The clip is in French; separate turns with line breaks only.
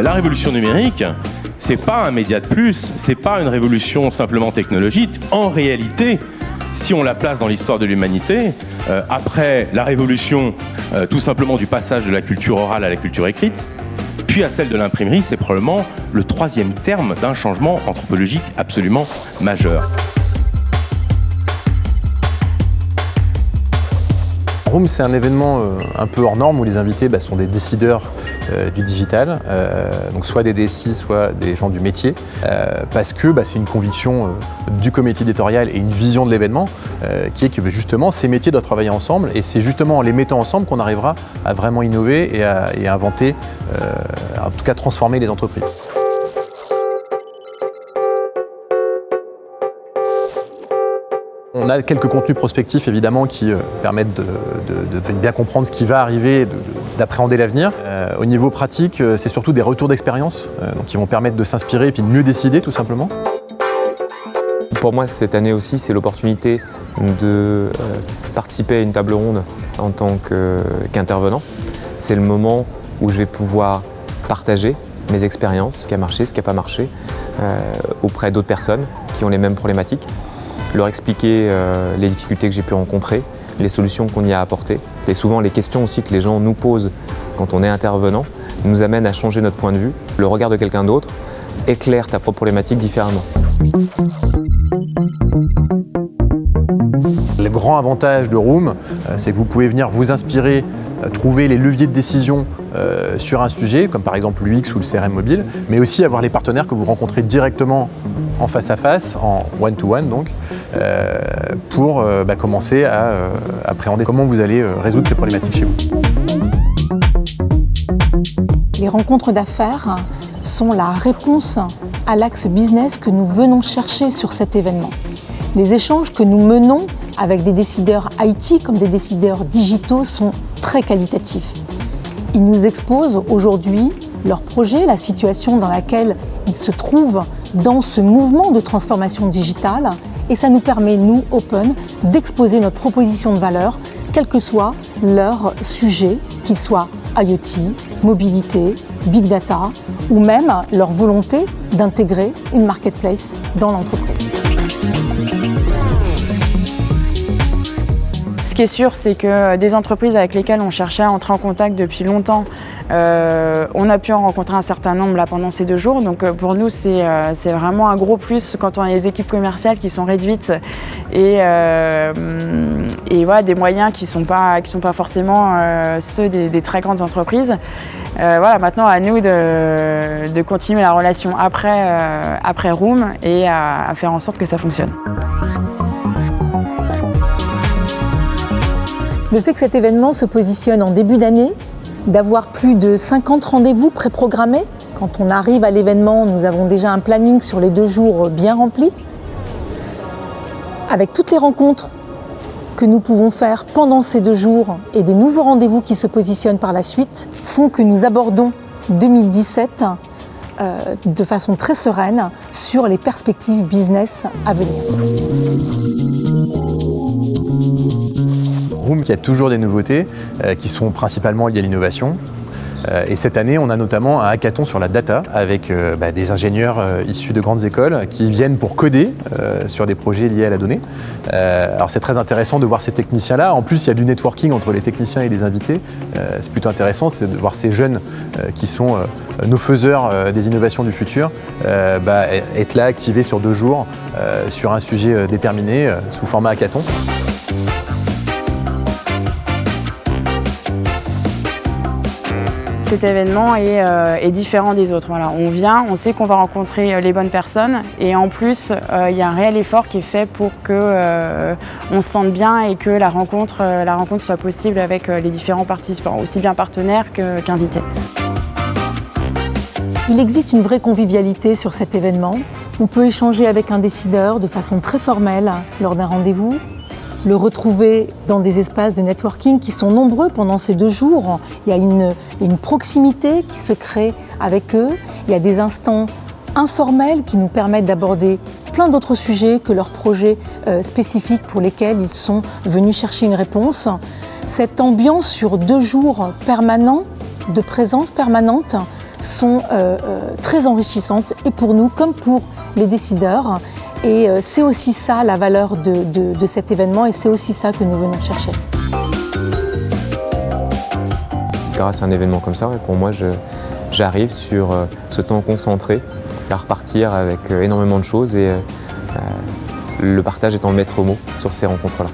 la révolution numérique, c'est pas un média de plus, c'est pas une révolution simplement technologique. En réalité, si on la place dans l'histoire de l'humanité, après la révolution tout simplement du passage de la culture orale à la culture écrite, puis à celle de l'imprimerie, c'est probablement le troisième terme d'un changement anthropologique absolument majeur.
Room, c'est un événement un peu hors norme où les invités sont des décideurs du digital, donc soit des DSI, soit des gens du métier, parce que c'est une conviction du comité éditorial et une vision de l'événement qui est que justement ces métiers doivent travailler ensemble et c'est justement en les mettant ensemble qu'on arrivera à vraiment innover et à inventer, en tout cas transformer les entreprises. On a quelques contenus prospectifs évidemment qui permettent de bien comprendre ce qui va arriver, d'appréhender l'avenir. Au niveau pratique, c'est surtout des retours d'expérience qui vont permettre de s'inspirer et puis de mieux décider tout simplement.
Pour moi, cette année aussi, c'est l'opportunité de participer à une table ronde en tant qu'intervenant. C'est le moment où je vais pouvoir partager mes expériences, ce qui a marché, ce qui n'a pas marché, auprès d'autres personnes qui ont les mêmes problématiques. Leur expliquer les difficultés que j'ai pu rencontrer, les solutions qu'on y a apportées. Et souvent, les questions aussi que les gens nous posent quand on est intervenant nous amènent à changer notre point de vue. Le regard de quelqu'un d'autre éclaire ta propre problématique différemment.
Le grand avantage de Room, c'est que vous pouvez venir vous inspirer, trouver les leviers de décision sur un sujet, comme par exemple l'UX ou le CRM mobile, mais aussi avoir les partenaires que vous rencontrez directement en face à face, en one-to-one donc, pour commencer à appréhender comment vous allez résoudre ces problématiques chez vous.
Les rencontres d'affaires sont la réponse à l'axe business que nous venons chercher sur cet événement. Les échanges que nous menons avec des décideurs IT comme des décideurs digitaux sont très qualitatifs. Ils nous exposent aujourd'hui leurs projets, la situation dans laquelle ils se trouvent dans ce mouvement de transformation digitale et ça nous permet, nous, Open, d'exposer notre proposition de valeur, quel que soit leur sujet, qu'ils soient IoT, mobilité, big data ou même leur volonté d'intégrer une marketplace dans l'entreprise.
Ce qui est sûr, c'est que des entreprises avec lesquelles on cherchait à entrer en contact depuis longtemps, on a pu en rencontrer un certain nombre là, pendant ces 2 jours. Donc pour nous, c'est vraiment un gros plus quand on a les équipes commerciales qui sont réduites et voilà, des moyens qui sont pas forcément ceux des très grandes entreprises. Voilà, maintenant à nous de continuer la relation après Room et à faire en sorte que ça fonctionne.
Le fait que cet événement se positionne en début d'année, d'avoir plus de 50 rendez-vous préprogrammés. Quand on arrive à l'événement, nous avons déjà un planning sur les 2 jours bien rempli. Avec toutes les rencontres que nous pouvons faire pendant ces 2 jours et des nouveaux rendez-vous qui se positionnent par la suite, font que nous abordons 2017 de façon très sereine sur les perspectives business à venir.
Room qui a toujours des nouveautés qui sont principalement liées à l'innovation. Et cette année, on a notamment un hackathon sur la data avec des ingénieurs issus de grandes écoles qui viennent pour coder sur des projets liés à la donnée. Alors c'est très intéressant de voir ces techniciens-là. En plus, il y a du networking entre les techniciens et les invités. C'est plutôt intéressant, c'est de voir ces jeunes qui sont nos faiseurs des innovations du futur être là, activés sur 2 jours sur un sujet déterminé sous format hackathon.
Cet événement est différent des autres. Voilà, on vient, on sait qu'on va rencontrer les bonnes personnes et en plus, il y a un réel effort qui est fait pour qu'on se sente bien et que la rencontre soit possible avec les différents participants, aussi bien partenaires qu'invités.
Il existe une vraie convivialité sur cet événement. On peut échanger avec un décideur de façon très formelle lors d'un rendez-vous, le retrouver dans des espaces de networking qui sont nombreux pendant ces 2 jours. Il y a une proximité qui se crée avec eux. Il y a des instants informels qui nous permettent d'aborder plein d'autres sujets que leurs projets spécifiques pour lesquels ils sont venus chercher une réponse. Cette ambiance sur 2 jours permanents, de présence permanente, sont très enrichissantes et pour nous comme pour les décideurs. Et c'est aussi ça la valeur de cet événement et c'est aussi ça que nous venons chercher.
Grâce à un événement comme ça, pour moi, j'arrive sur ce temps concentré à repartir avec énormément de choses et le partage étant le maître mot sur ces rencontres-là.